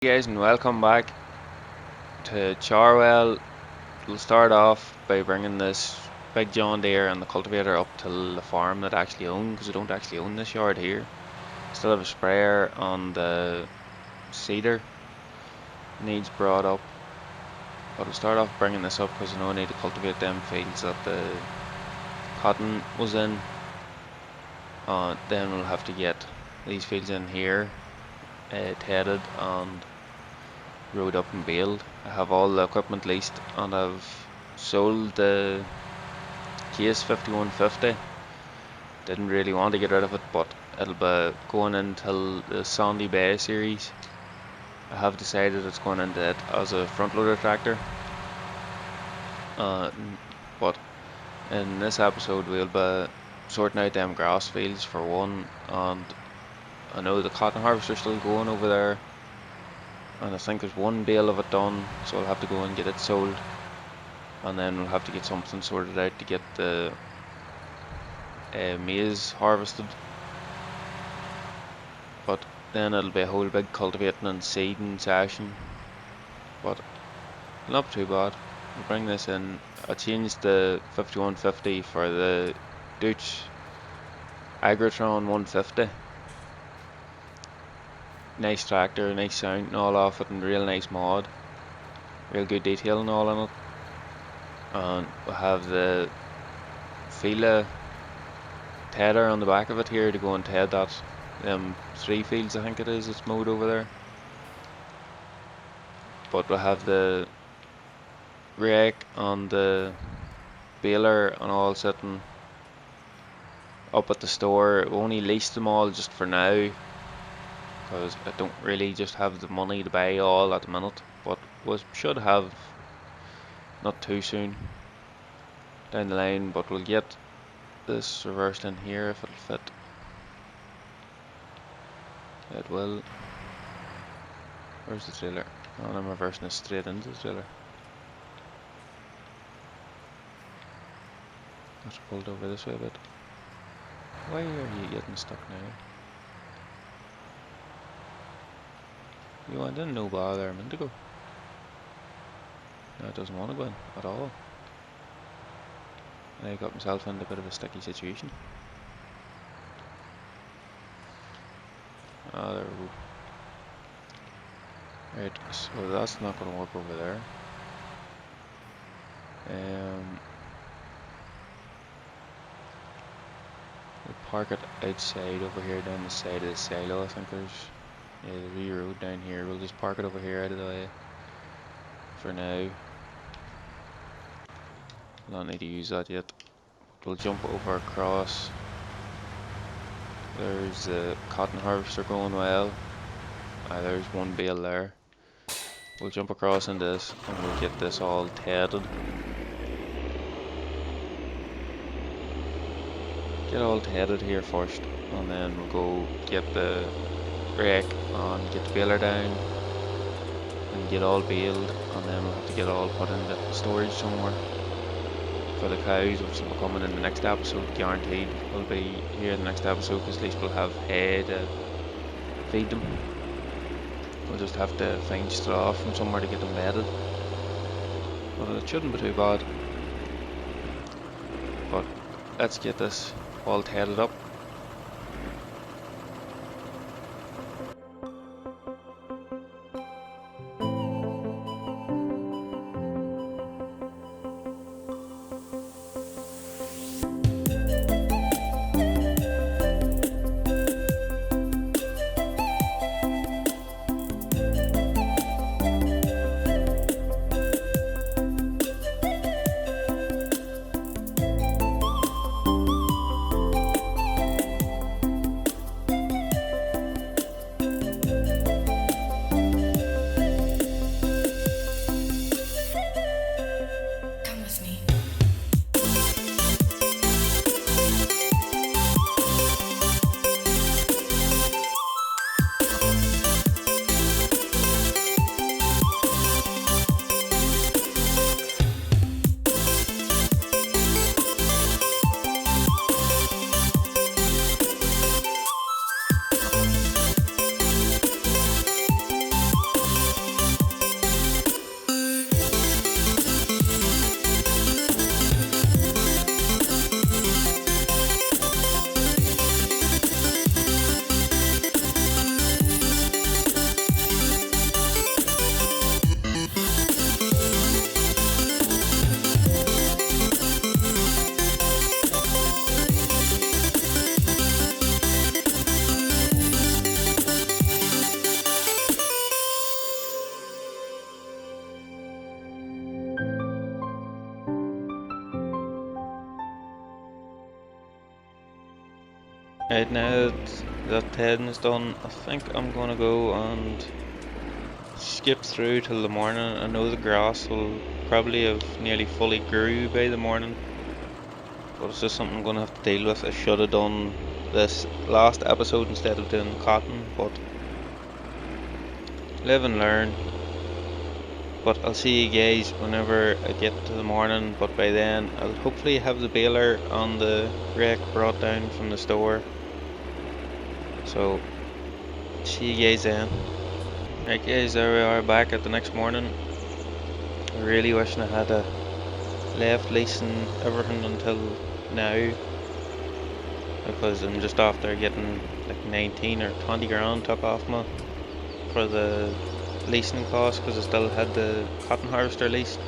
Hey guys, and welcome back to Charwell. We'll start off by bringing this big John Deere and the cultivator up to the farm that I actually own, because I don't actually own this yard here. Still have a sprayer on the seeder, needs brought up, but I'll start off bringing this up because I know I need to cultivate them fields that the cotton was in. Then we'll have to get these fields in here tedded and rode up and baled. I have all the equipment leased and I've sold the case 5150. Didn't really want to get rid of it, but it'll be going until the Sandy Bay series. I have decided it's going into it as a front loader tractor. But in this episode we'll be sorting out them grass fields for one, and I know the cotton harvester's still going over there, and I think there's one bale of it done, so I'll have to go and get it sold, and then we'll have to get something sorted out to get the maize harvested. But then it'll be a whole big cultivating and seeding session, but not too bad. I'll bring this in. I changed the 5150 for the Dutch Agritron 150. Nice tractor, nice sound and all off it, and real nice mod, real good detail and all in it. And we have the Fila tedder on the back of it here to go and ted that 3 fields I think it is, it's mowed over there. But we have the rake and the baler and all sitting up at the store. We only leased them all just for now, because I don't really just have the money to buy all at the minute, but we should have not too soon down the line. But we'll get this reversed in here if it'll fit. It will. Where's the trailer? Oh, I'm reversing it straight into the trailer. That's pulled over this way a bit. Why are you getting stuck now? You want in? No bother a minute ago. No, it doesn't want to go in at all. I got myself in a bit of a sticky situation. Ah, there we go. Right, so that's not going to work over there. We'll park it outside over here down the side of the silo. I think there's the wee road down here. We'll just park it over here out of the way for now. We'll not need to use that yet. We'll jump over across. There's the cotton harvester going well. There's one bale there. We'll jump across into this and we'll get this all tedded. Get all tedded here first, and then we'll go get the rake and get the baler down and get all baled, and then we'll have to get all put into storage somewhere for the cows, which will be coming in the next episode, guaranteed. Will be here in the next episode, because at least we'll have hay to feed them. We'll just have to find straw from somewhere to get them bedded, but it shouldn't be too bad. But let's get this all tedded up. Right now that heading is done, I think I'm gonna go and skip through till the morning. I know the grass will probably have nearly fully grew by the morning, but it's just something I'm gonna have to deal with. I should have done this last episode instead of doing cotton, but live and learn. But I'll see you guys whenever I get to the morning, but by then I'll hopefully have the baler on the rake brought down from the store. So see you guys then. Right guys, there we are back at the next morning. I really wishing I had left leasing everything until now, because I'm just after getting like 19 or 20 grand took off me for the leasing cost, because I still had the cotton harvester leased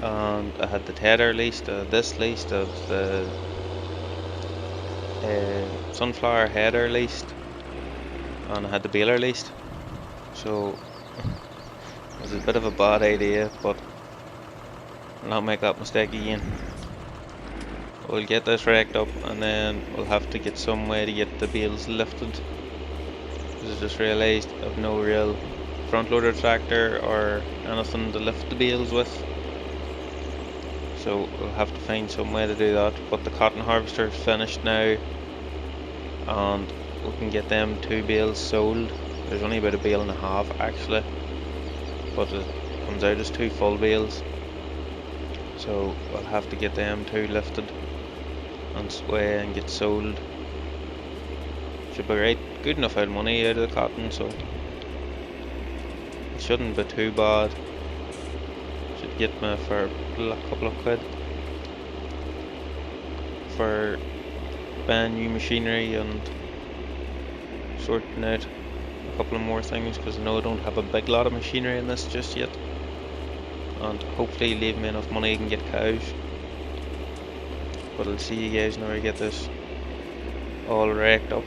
and I had the tether leased, this leased, of the sunflower header leased, and I had the baler leased. So it was a bit of a bad idea, but I'll not make that mistake again. We'll get this racked up and then we'll have to get some way to get the bales lifted, because I just realised I've no real front loader tractor or anything to lift the bales with, so we'll have to find some way to do that. But the cotton harvester is finished now and we can get them 2 bales sold. There's only about a bale and a half actually, but it comes out as 2 full bales, so we'll have to get them 2 lifted and sway and get sold. Should be right good enough out of money out of the cotton, so it shouldn't be too bad. Should get me for a couple of quid for buying new machinery and sorting out a couple of more things, because I know I don't have a big lot of machinery in this just yet, and hopefully leave me enough money I can get cows. But I'll see you guys when I get this all raked up.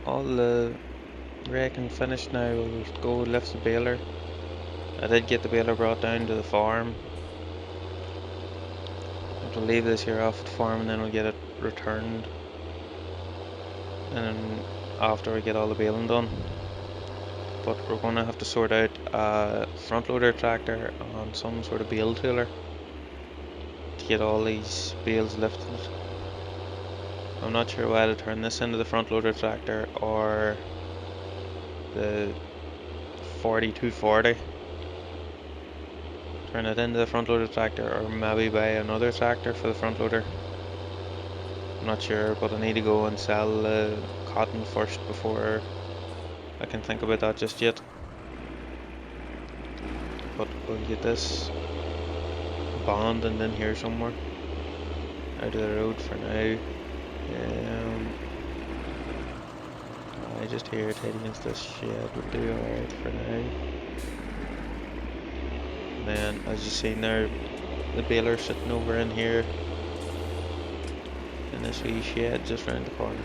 All the raking finished now. We'll go lift the baler. I did get the baler brought down to the farm. We'll leave this here off at the farm and then we'll get it returned, and then after we get all the baling done. But we're going to have to sort out a front loader tractor and some sort of bale trailer to get all these bales lifted. I'm not sure whether to turn this into the front loader tractor or the 4240. Turn it into the front loader tractor, or maybe buy another tractor for the front loader. I'm not sure, but I need to go and sell the cotton first before I can think about that just yet. But we'll get this abandoned in here somewhere, out of the road for now. I just hear it head against this shed would do alright for now. And then, as you see now, the baler sitting over in here in this wee shed just round the corner.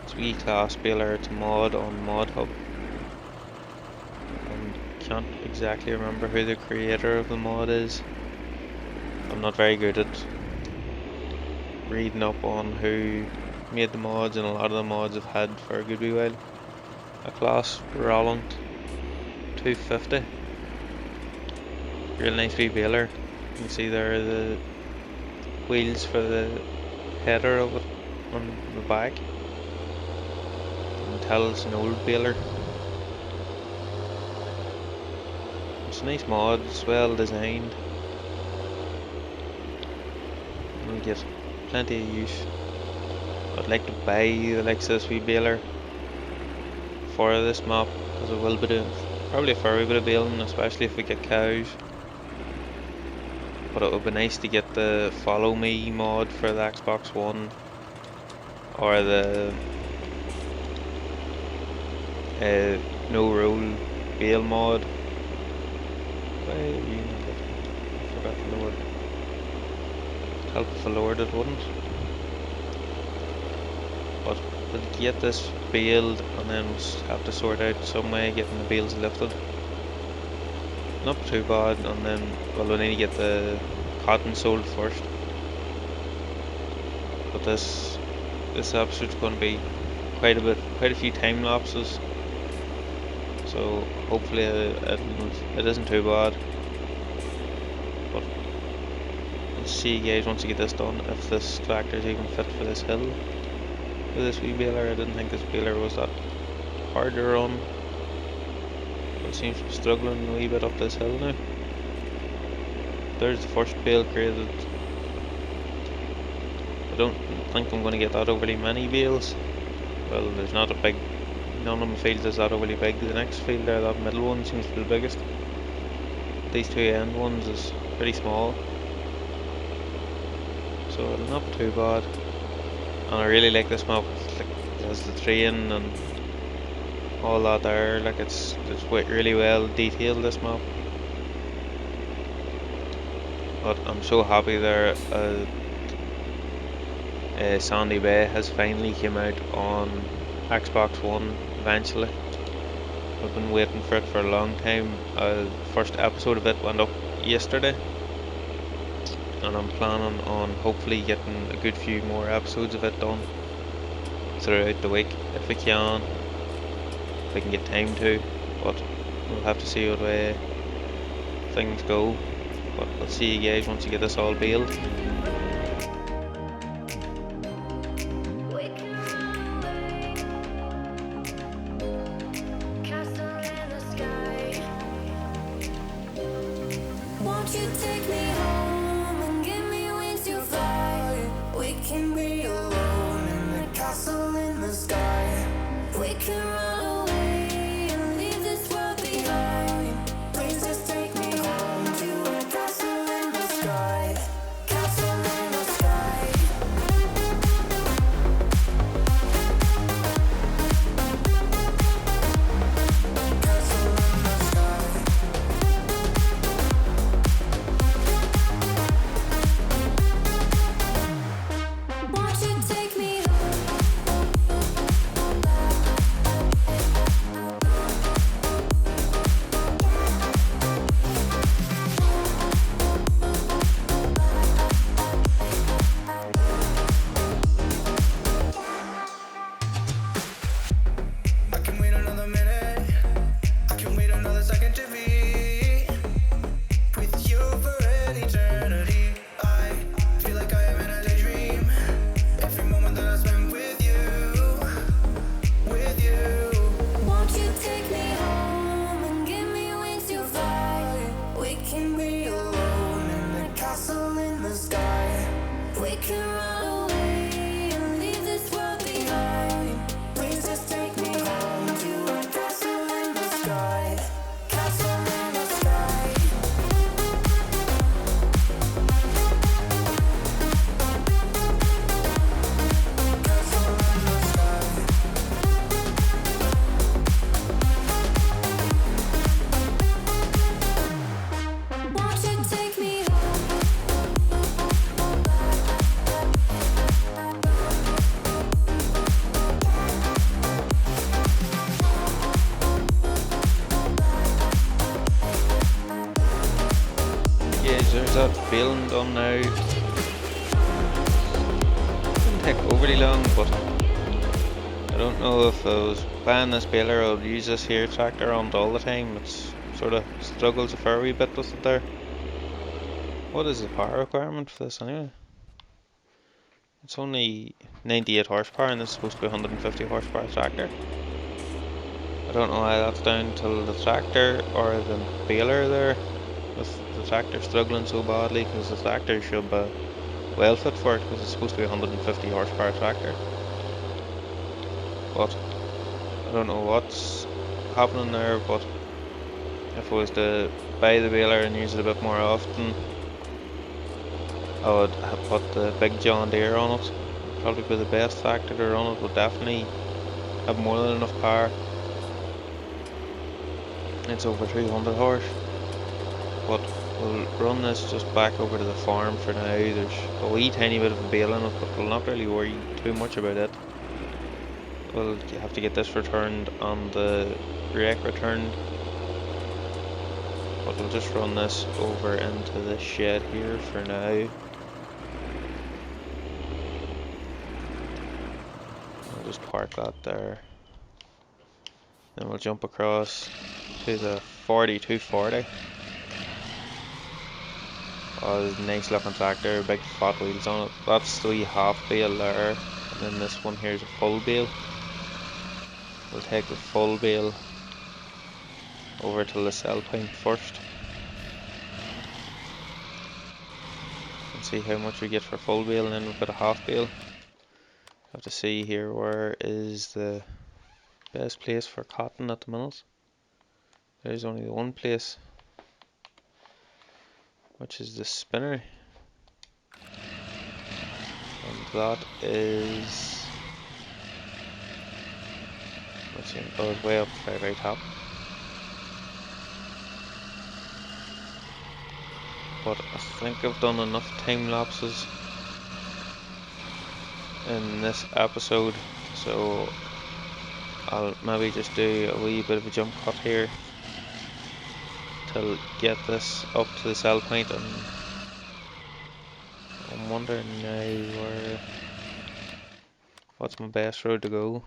It's a wee class baler, it's a mod on Mod Hub. And can't exactly remember who the creator of the mod is. I'm not very good at reading up on who made the mods, and a lot of the mods I've had for a good wee while. A class Roland 250. Real nice wee baler. You can see there are the wheels for the header of it on the back. You can tell it's an old baler. It's a nice mod, it's well designed. You get plenty of use. I'd like to buy the likes of this wee baler for this map, because it will be doing probably a fair bit of baling, especially if we get cows. But it would be nice to get the Follow Me mod for the Xbox One, or the No Rule bale mod. Why are you not getting? I forgot the Lord. Help if the Lord it wouldn't. But we'll get this baled and then we'll have to sort out some way getting the bales lifted. Not too bad, and then we'll need to get the cotton sold first. But this episode's going to be quite a few time lapses. So hopefully it isn't too bad. But we'll see you guys once you get this done, if this tractor's even fit for this hill. With this wee baler, I didn't think this baler was that hard to run. It seems to be struggling a wee bit up this hill now. There's the first bale created. I don't think I'm going to get that overly many bales. Well, there's not a big, none of my fields is that overly big. The next field there, that middle one, seems to be the biggest. These two end ones is pretty small, so it'll not be too bad. And I really like this map. Like, it has the train and all that there. Like it's really well detailed, this map. But I'm so happy there. Sandy Bay has finally came out on Xbox One eventually. I've been waiting for it for a long time. First episode of it went up yesterday, and I'm planning on hopefully getting a good few more episodes of it done throughout the week if we can. If we can get time to, but we'll have to see what way things go. But I'll see you guys once you get this all baled. Won't you take me home and give me wings to fly? We can be alone in the castle in the sky. We can run away and leave this world behind. Please just take me home to a castle in the sky. Castle in that baling done now. Didn't take overly long, but I don't know if I was buying this baler, I'll use this here tractor on all the time. It's sort of struggles a fair wee bit with it there. What is the power requirement for this anyway? It's only 98 horsepower and it's supposed to be 150 horsepower tractor. I don't know why that's down to the tractor or the baler there, with the tractor struggling so badly, because the tractor should be well fit for it, because it's supposed to be a 150 horsepower tractor. But I don't know what's happening there, but if I was to buy the baler and use it a bit more often, I would have put the big John Deere on it. Probably be the best tractor to run it, would definitely have more than enough power. It's over 300 horse, but we'll run this just back over to the farm for now. There's a wee tiny bit of a bale in it, but we'll not really worry too much about it. We'll have to get this returned and the wreck returned, but we'll just run this over into the shed here for now. I'll just park that there. Then we'll jump across to the 4240. Oh, nice looking tractor, big fat wheels on it. That's the wee half bale there, and then this one here is a full bale. We'll take the full bale over to the sell point first and see how much we get for full bale, and then we've got a half bale. Have to see here where is the best place for cotton at the minute. There's only the one place, which is the spinnery, and that is, let's see, oh, it's way up the very top. But I think I've done enough time lapses in this episode, so I'll maybe just do a wee bit of a jump cut here to get this up to the sell point, and I'm wondering now what's my best road to go.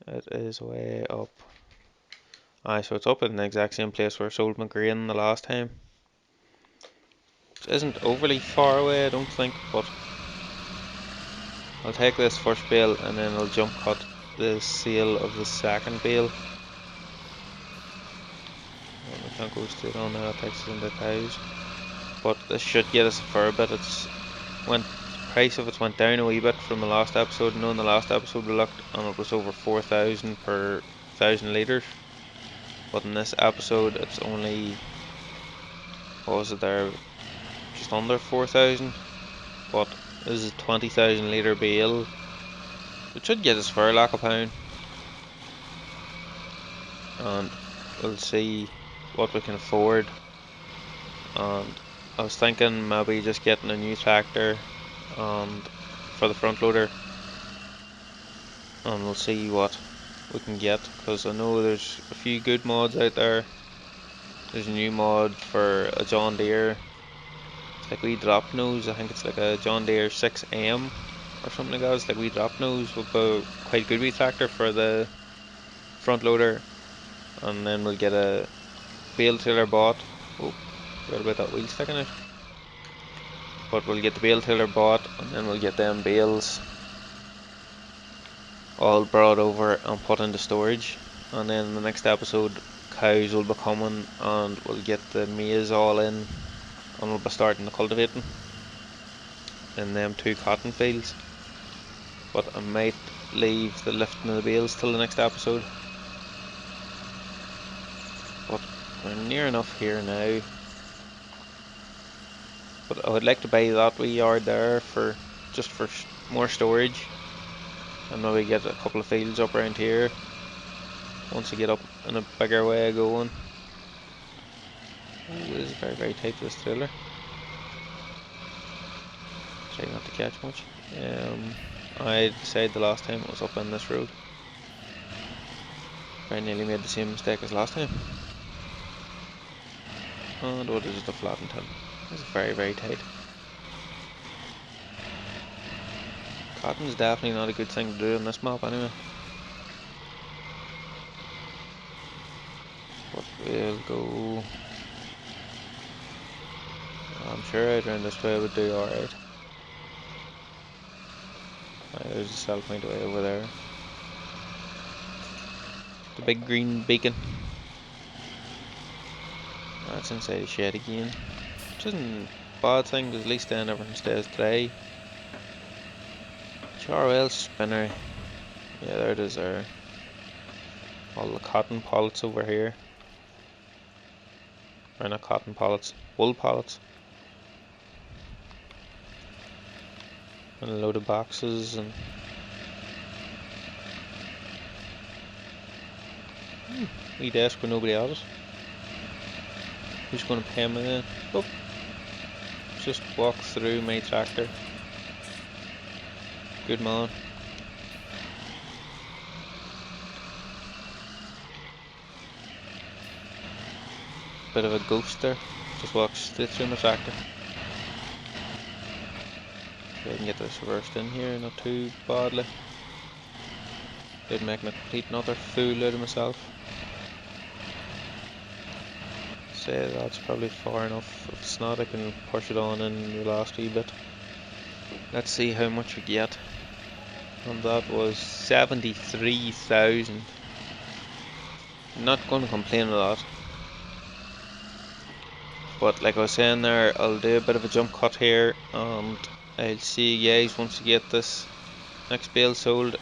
It is way up. Aye, so it's up in the exact same place where I sold my grain the last time. Which isn't overly far away, I don't think, but I'll take this first bale and then I'll jump cut the sale of the second bale. Well, we can't go straight on now, that takes us into cows. But this should get us a fair bit. Price of it went down a wee bit from the last episode. I know in the last episode we looked and it was over 4,000 per 1,000 litres. But in this episode it's only, what was it there, just under 4,000. But this is a 20,000 litre bale, which should get us for a lakh a pound. And we'll see what we can afford. And I was thinking maybe just getting a new tractor and for the front loader, and we'll see what we can get, because I know there's a few good mods out there. There's a new mod for a John Deere, it's like wee drop nose. I think it's like a John Deere 6M or something like that. It's like wee drop nose with a quite good wee tractor for the front loader. And then we'll get a bale tiller bought. Oh, forgot about that wheel sticking out. But we'll get the bale tiller bought, and then we'll get them bales all brought over and put into storage. And then in the next episode cows will be coming and we'll get the maize all in, and we'll be starting the cultivating in them 2 cotton fields. But I might leave the lifting of the bales till the next episode. But we're near enough here now. But I would like to buy that wee yard there for just for more storage, and maybe get a couple of fields up around here once I get up in a bigger way going. Oh, it is very, very tight, this trailer. Try not to catch much. I decided the last time it was up on this road. I nearly made the same mistake as last time. And what is the flattened tin? It's very, very tight. Cotton's definitely not a good thing to do on this map anyway. But we'll go... I'm sure out around this way would do alright. There's a cell point way over there. The big green beacon. That's inside the shed again. Which isn't a bad thing, because at least then everything stays dry. Charwell spinner. Yeah, there it is there. All the cotton pallets over here. Or not cotton pallets, wool pallets. And a load of boxes and... wee desk with nobody else. Who's going to pay me then? Oh, just walk through my tractor. Good man. Bit of a ghost there. Just walks straight through my tractor. If I can get this reversed in here, not too badly. Did make a complete another fool out of myself. Say that's probably far enough. If it's not, I can push it on in the last wee bit. Let's see how much we get. And that was 73,000. Not going to complain a lot. But like I was saying there, I'll do a bit of a jump cut here, and I'll see you guys once you get this next bale sold.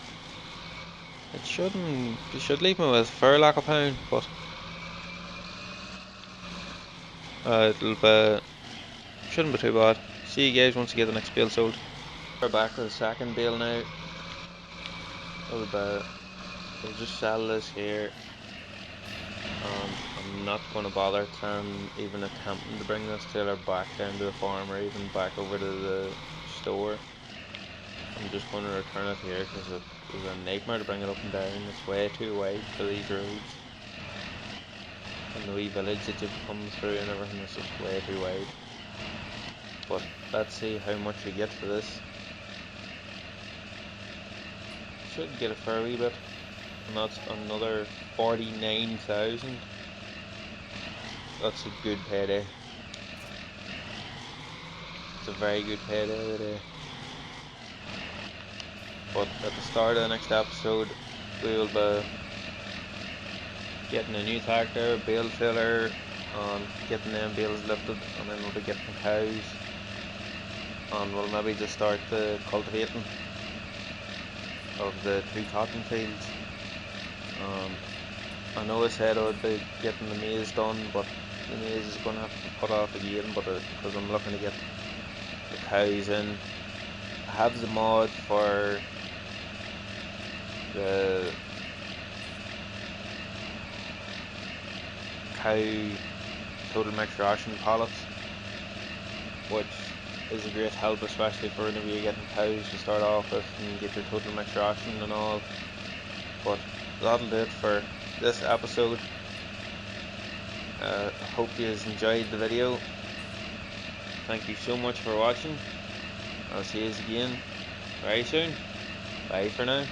It should leave me with a fair lack of pound, but shouldn't be too bad. See you guys once you get the next bale sold. We're back with the second bale now. We'll just sell this here. I'm not going to bother even attempting to bring this trailer back down to the farm or even back over to the store. I'm just going to return it here because it was a nightmare to bring it up and down. It's way too wide for these roads. And the wee village that you have to come through and everything is just way too wide. But let's see how much we get for this. Should get a fair wee bit. And that's another 49,000. That's a good payday. It's a very good payday today. But at the start of the next episode, we will be getting a new tractor, bale trailer, and getting them bales lifted, and then we'll be getting cows, and we'll maybe just start the cultivating of the 2 cotton fields. I know I said I would be getting the maize done, but the maize is going to have to be put off again, but because I'm looking to get the cows in. I have the mod for the cow total mix ration pallets, which is a great help, especially for whenever you're getting cows to start off with and get your total mix ration and all. But that'll do it for this episode. I hope you enjoyed the video. Thank you so much for watching. I'll see you again very soon. Bye for now.